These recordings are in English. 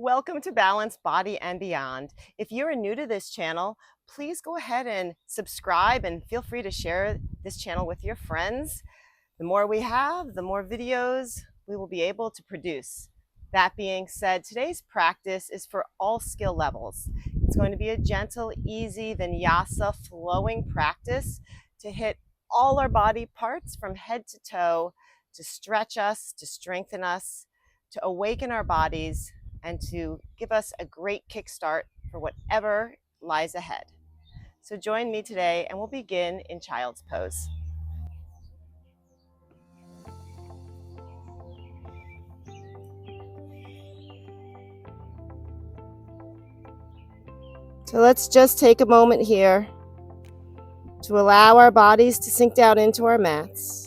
Welcome to Balanced Body and Beyond. If you're new to this channel, please go ahead and subscribe and feel free to share this channel with your friends. The more we have, the more videos we will be able to produce. That being said, today's practice is for all skill levels. It's going to be a gentle, easy Vinyasa flowing practice to hit all our body parts from head to toe, to stretch us, to strengthen us, to awaken our bodies, and to give us a great kickstart for whatever lies ahead. So join me today and we'll begin in child's pose. So let's just take a moment here to allow our bodies to sink down into our mats.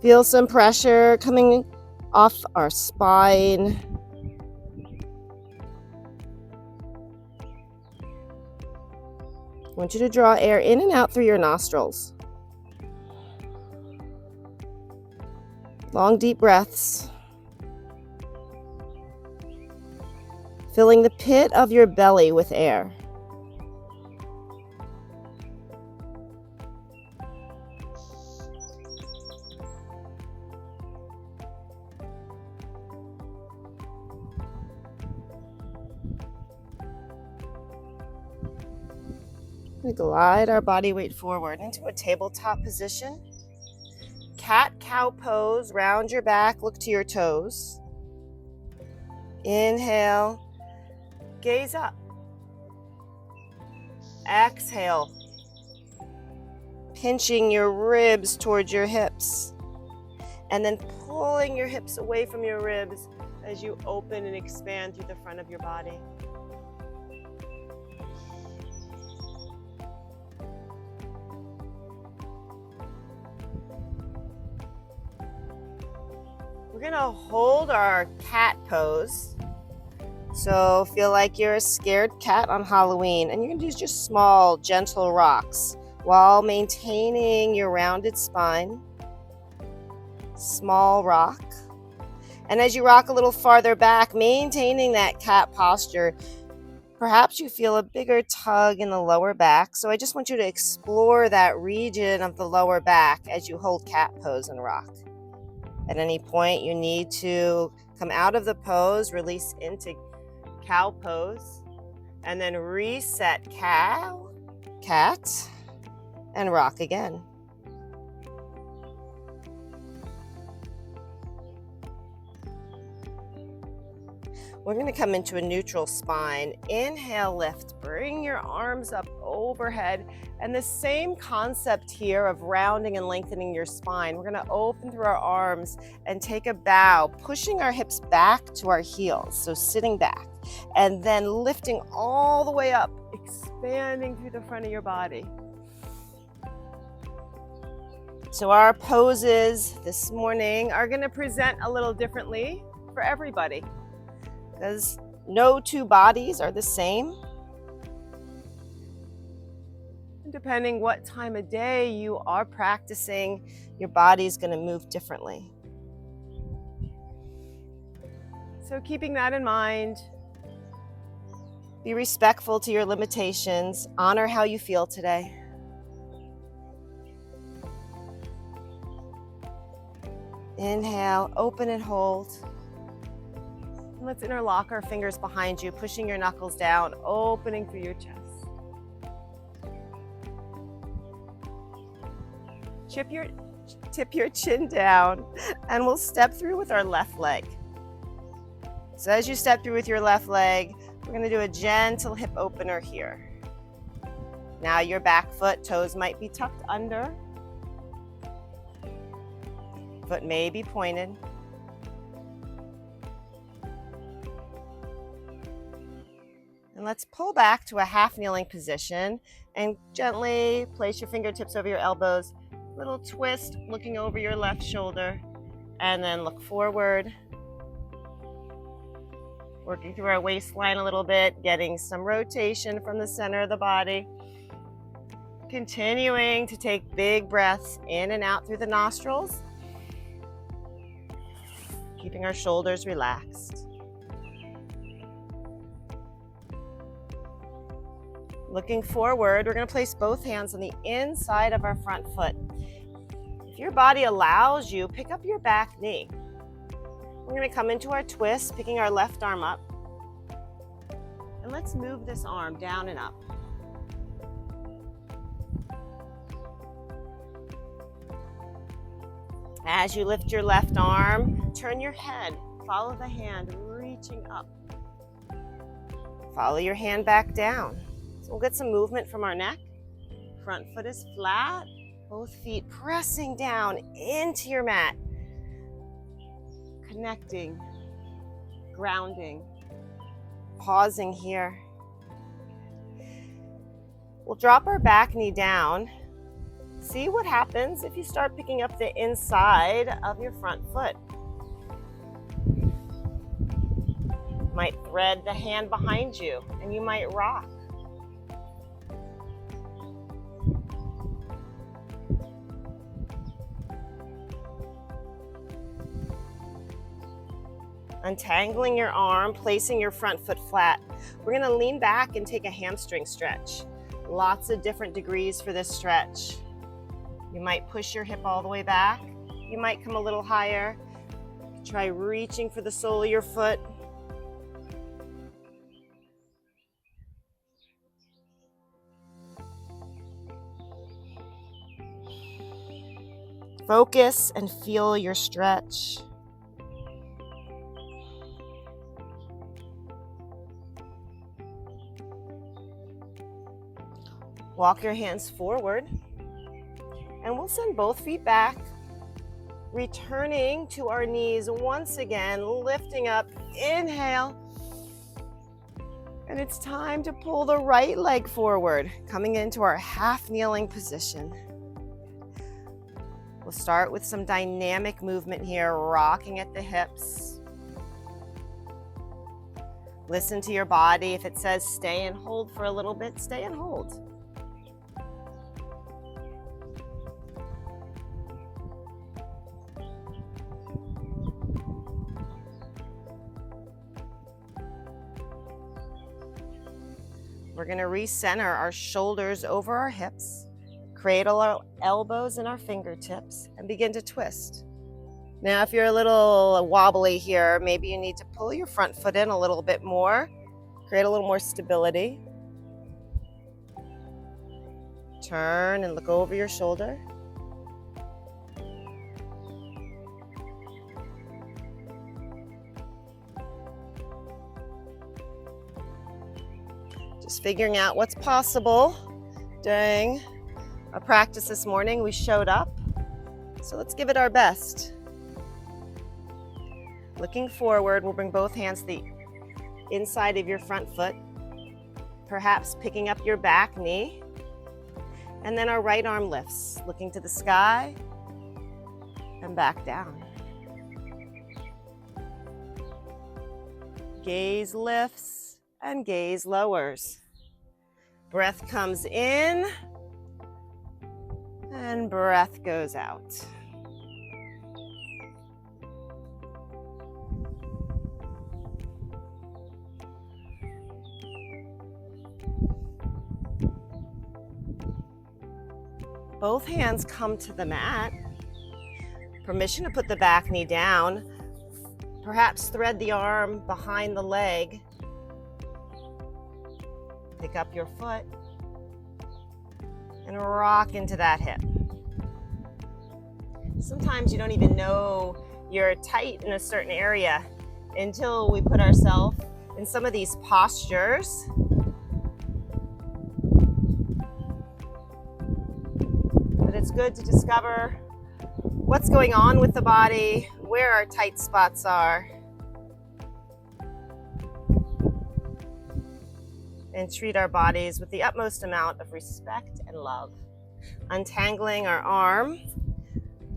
Feel some pressure coming off our spine. I want you to draw air in and out through your nostrils. Long, deep breaths. Filling the pit of your belly with air. We glide our body weight forward into a tabletop position. Cat-cow pose, round your back, look to your toes. Inhale, gaze up. Exhale, pinching your ribs towards your hips. And then pulling your hips away from your ribs as you open and expand through the front of your body. We're gonna hold our cat pose. So feel like you're a scared cat on Halloween, and you're gonna do just small, gentle rocks while maintaining your rounded spine. Small rock. And as you rock a little farther back, maintaining that cat posture, perhaps you feel a bigger tug in the lower back. So I just want you to explore that region of the lower back as you hold cat pose and rock. At any point, you need to come out of the pose, release into cow pose, and then reset cow, cat, and rock again. We're going to come into a neutral spine. Inhale, lift. Bring your arms up overhead. And the same concept here of rounding and lengthening your spine. We're going to open through our arms and take a bow, pushing our hips back to our heels. So sitting back. And then lifting all the way up, expanding through the front of your body. So our poses this morning are going to present a little differently for everybody, because no two bodies are the same. And depending what time of day you are practicing, your body is going to move differently. So keeping that in mind, be respectful to your limitations. Honor how you feel today. Inhale, open and hold. Let's interlock our fingers behind you, pushing your knuckles down, opening through your chest. Tip your chin down, and we'll step through with our left leg. So as you step through with your left leg, we're going to do a gentle hip opener here. Now your back foot, toes might be tucked under. Foot may be pointed. And let's pull back to a half kneeling position and gently place your fingertips over your elbows. Little twist, looking over your left shoulder, and then look forward. Working through our waistline a little bit, getting some rotation from the center of the body. Continuing to take big breaths in and out through the nostrils. keeping our shoulders relaxed. Looking forward, we're going to place both hands on the inside of our front foot. If your body allows you, pick up your back knee. We're going to come into our twist, picking our left arm up. And let's move this arm down and up. As you lift your left arm, turn your head. Follow the hand, reaching up. Follow your hand back down. So we'll get some movement from our neck. Front foot is flat, both feet pressing down into your mat. Connecting, grounding, pausing here. We'll drop our back knee down. See what happens if you start picking up the inside of your front foot. You might thread the hand behind you and you might rock. Untangling your arm, placing your front foot flat. We're going to lean back and take a hamstring stretch. Lots of different degrees for this stretch. You might push your hip all the way back. You might come a little higher. Try reaching for the sole of your foot. Focus and feel your stretch. Walk your hands forward, and we'll send both feet back, returning to our knees once again, lifting up, inhale, and it's time to pull the right leg forward, coming into our half kneeling position. We'll start with some dynamic movement here, rocking at the hips. Listen to your body. If it says stay and hold for a little bit, stay and hold. We're going to recenter our shoulders over our hips, cradle our elbows and our fingertips, and begin to twist. Now, if you're a little wobbly here, maybe you need to pull your front foot in a little bit more, create a little more stability. Turn and look over your shoulder. Just figuring out what's possible. During our practice this morning, we showed up, so let's give it our best. Looking forward, we'll bring both hands to the inside of your front foot, perhaps picking up your back knee, and then our right arm lifts, looking to the sky and back down. Gaze lifts and gaze lowers. Breath comes in and breath goes out. Both hands come to the mat. Permission to put the back knee down. Perhaps thread the arm behind the leg. Pick up your foot and rock into that hip. Sometimes you don't even know you're tight in a certain area until we put ourselves in some of these postures. But it's good to discover what's going on with the body, where our tight spots are, and treat our bodies with the utmost amount of respect and love. Untangling our arm,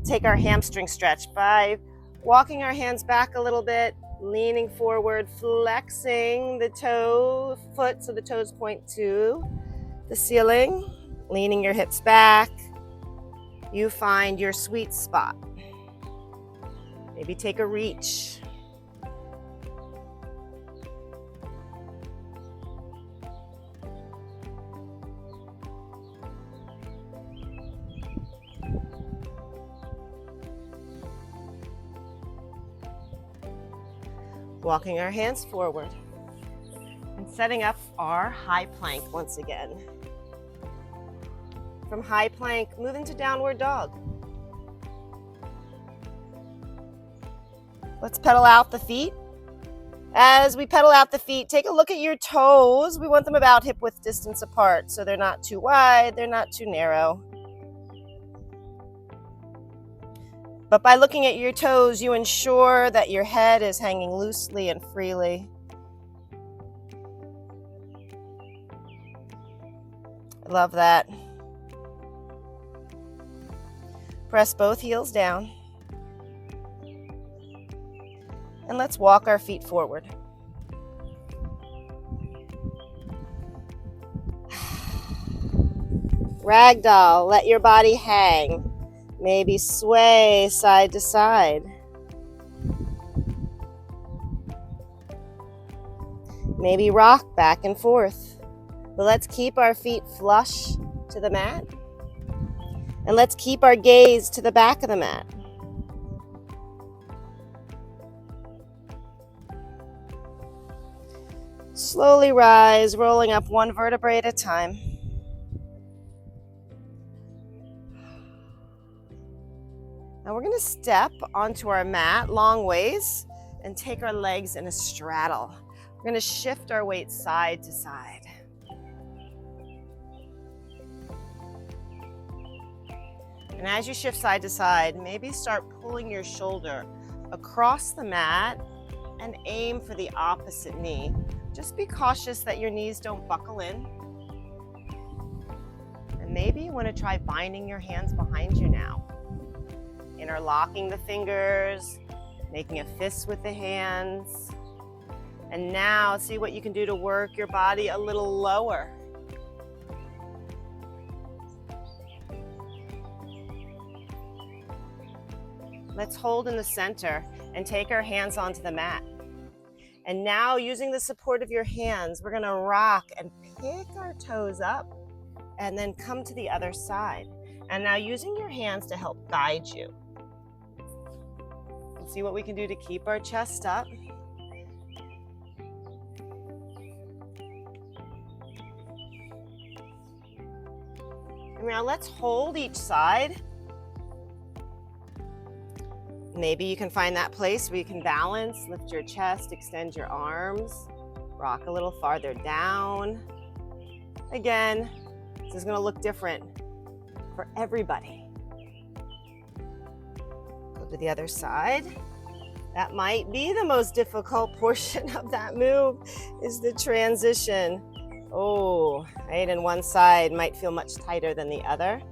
take our hamstring stretch by walking our hands back a little bit, leaning forward, flexing the foot so the toes point to the ceiling, leaning your hips back. You find your sweet spot. Maybe take a reach. Walking our hands forward and setting up our high plank once again. From high plank, moving to downward dog. Let's pedal out the feet. As we pedal out the feet, take a look at your toes. We want them about hip width distance apart, so they're not too wide, they're not too narrow. But by looking at your toes, you ensure that your head is hanging loosely and freely. I love that. Press both heels down. And let's walk our feet forward. Ragdoll, let your body hang. Maybe sway side to side. Maybe rock back and forth. But let's keep our feet flush to the mat. And let's keep our gaze to the back of the mat. Slowly rise, rolling up one vertebrae at a time. Now we're going to step onto our mat long ways and take our legs in a straddle. We're going to shift our weight side to side. And as you shift side to side, maybe start pulling your shoulder across the mat and aim for the opposite knee. Just be cautious that your knees don't buckle in. And maybe you want to try binding your hands behind you now. Interlocking the fingers, making a fist with the hands. And now see what you can do to work your body a little lower. Let's hold in the center and take our hands onto the mat. And now, using the support of your hands, we're gonna rock and pick our toes up and then come to the other side. And now using your hands to help guide you. Let's see what we can do to keep our chest up. And now let's hold each side. Maybe you can find that place where you can balance, lift your chest, extend your arms, rock a little farther down. Again, this is going to look different for everybody. Go to the other side. That might be the most difficult portion of that move, is the transition. Oh, right, and one side might feel much tighter than the other.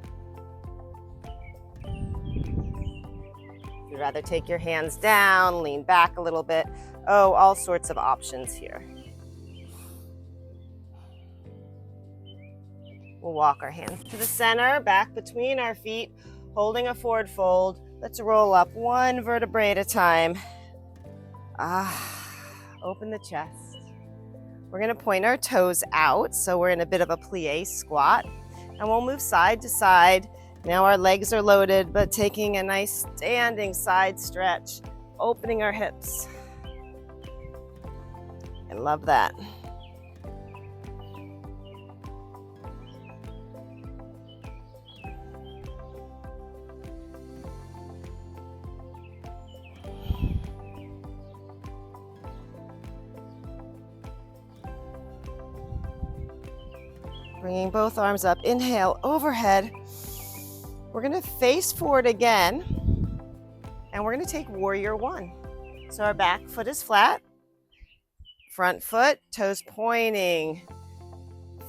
You'd rather take your hands down, lean back a little bit. Oh, all sorts of options here. We'll walk our hands to the center, back between our feet, holding a forward fold. Let's roll up one vertebrae at a time. Open the chest. We're gonna point our toes out, so we're in a bit of a plie squat. And we'll move side to side. Now our legs are loaded, but taking a nice standing side stretch, opening our hips. I love that. Bringing both arms up, inhale, overhead. We're gonna face forward again, and we're gonna take warrior one. So our back foot is flat, front foot, toes pointing,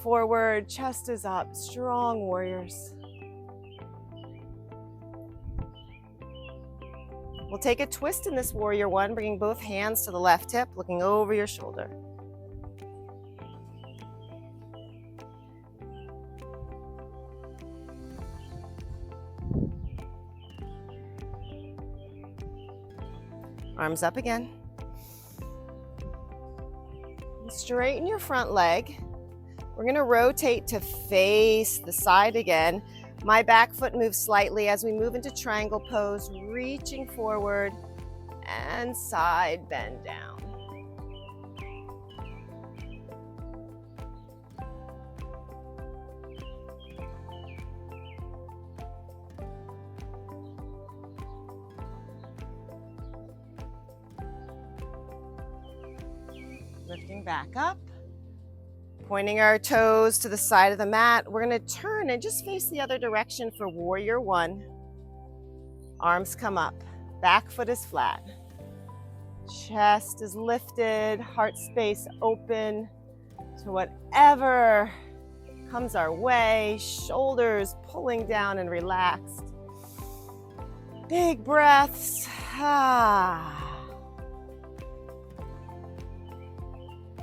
forward, chest is up, strong warriors. We'll take a twist in this warrior one, bringing both hands to the left hip, looking over your shoulder. Arms up again. Straighten your front leg. We're going to rotate to face the side again. My back foot moves slightly as we move into triangle pose, reaching forward and side bend down. Lifting back up, pointing our toes to the side of the mat. We're going to turn and just face the other direction for warrior one. Arms come up, back foot is flat. Chest is lifted, heart space open to whatever comes our way. Shoulders pulling down and relaxed. Big breaths.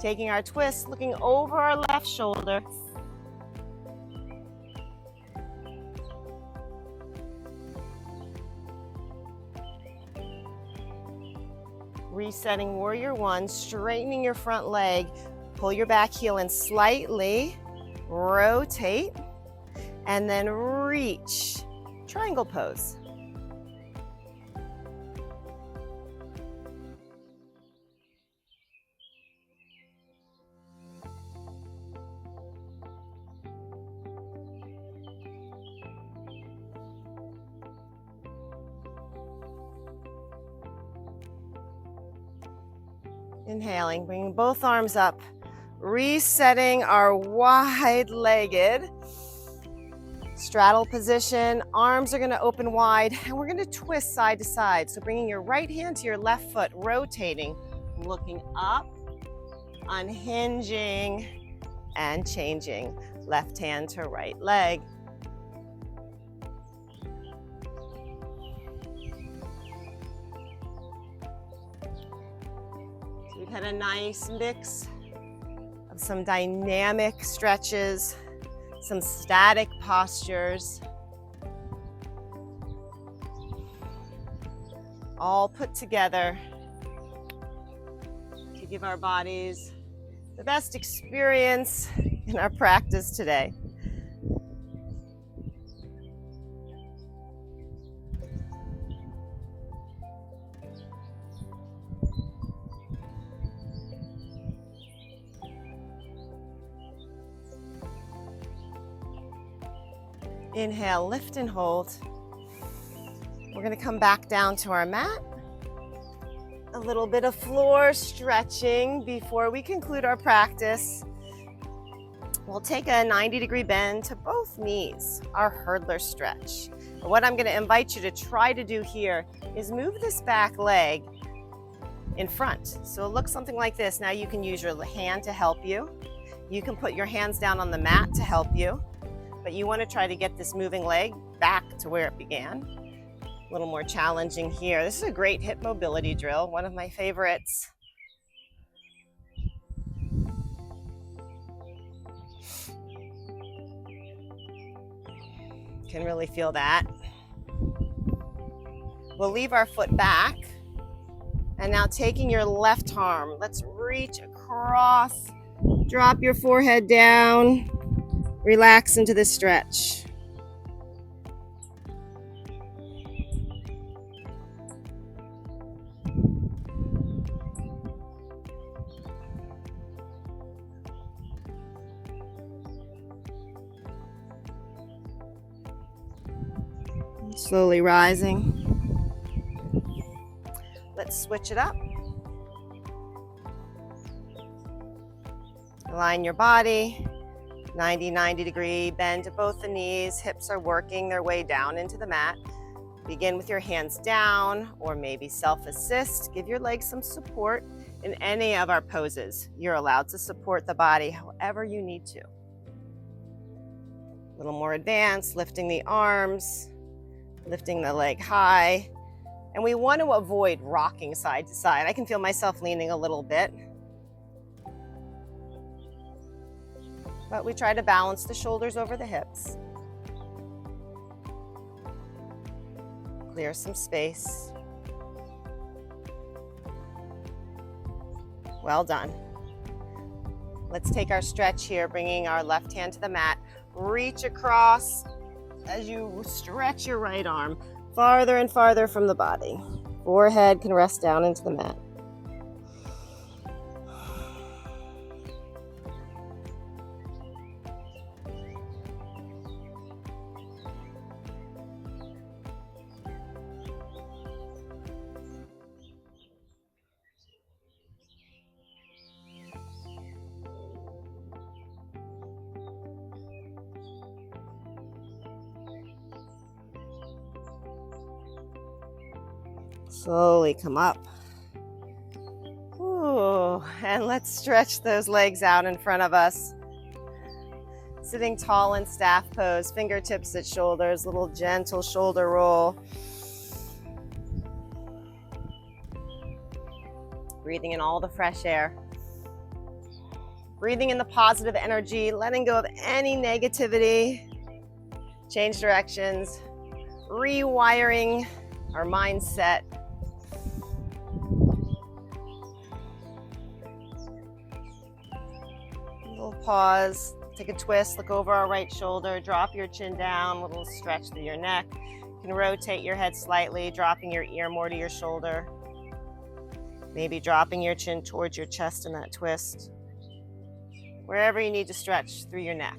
Taking our twist, looking over our left shoulder. Resetting warrior one, straightening your front leg. Pull your back heel in slightly, rotate, and then reach. Triangle pose. Inhaling, bringing both arms up, resetting our wide-legged straddle position. Arms are going to open wide, and we're going to twist side to side. So bringing your right hand to your left foot, rotating, looking up, unhinging, and changing. Left hand to right leg. Had a nice mix of some dynamic stretches, some static postures, all put together to give our bodies the best experience in our practice today. Inhale, lift and hold. We're going to come back down to our mat. A little bit of floor stretching before we conclude our practice. We'll take a 90-degree bend to both knees, our hurdler stretch. And what I'm going to invite you to try to do here is move this back leg in front. So it looks something like this. Now you can use your hand to help you. You can put your hands down on the mat to help you. But you want to try to get this moving leg back to where it began. A little more challenging here. This is a great hip mobility drill, one of my favorites. Can really feel that. We'll leave our foot back. And now taking your left arm, let's reach across, drop your forehead down. Relax into this stretch. Slowly rising. Let's switch it up. Align your body. 90-degree bend to both the knees. Hips are working their way down into the mat. Begin with your hands down or maybe self-assist. Give your legs some support in any of our poses. You're allowed to support the body however you need to. A little more advanced, lifting the arms, lifting the leg high. And we want to avoid rocking side to side. I can feel myself leaning a little bit. But we try to balance the shoulders over the hips. Clear some space. Well done. Let's take our stretch here, bringing our left hand to the mat. Reach across as you stretch your right arm farther and farther from the body. Forehead can rest down into the mat. Slowly come up. Ooh, and let's stretch those legs out in front of us. Sitting tall in staff pose, fingertips at shoulders, little gentle shoulder roll. Breathing in all the fresh air. Breathing in the positive energy, letting go of any negativity. Change directions, rewiring our mindset. Little pause, take a twist, look over our right shoulder, drop your chin down, a little stretch through your neck. You can rotate your head slightly, dropping your ear more to your shoulder. Maybe dropping your chin towards your chest in that twist. Wherever you need to stretch through your neck.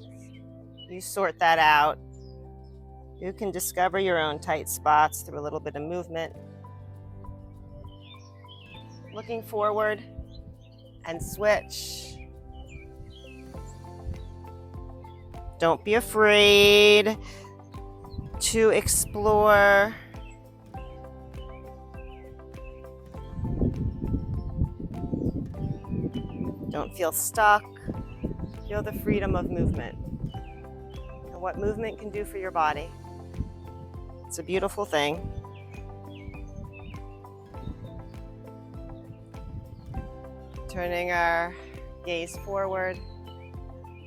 You sort that out. You can discover your own tight spots through a little bit of movement. Looking forward and switch. Don't be afraid to explore. Don't feel stuck. Feel the freedom of movement and what movement can do for your body. It's a beautiful thing. Turning our gaze forward,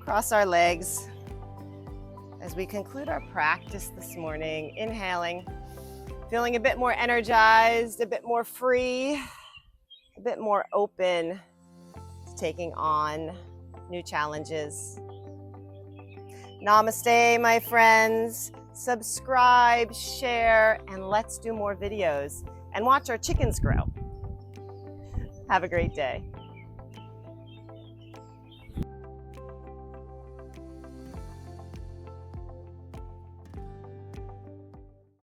cross our legs. As we conclude our practice this morning, inhaling, feeling a bit more energized, a bit more free, a bit more open to taking on new challenges. Namaste, my friends. Subscribe, share, and let's do more videos and watch our chickens grow. Have a great day.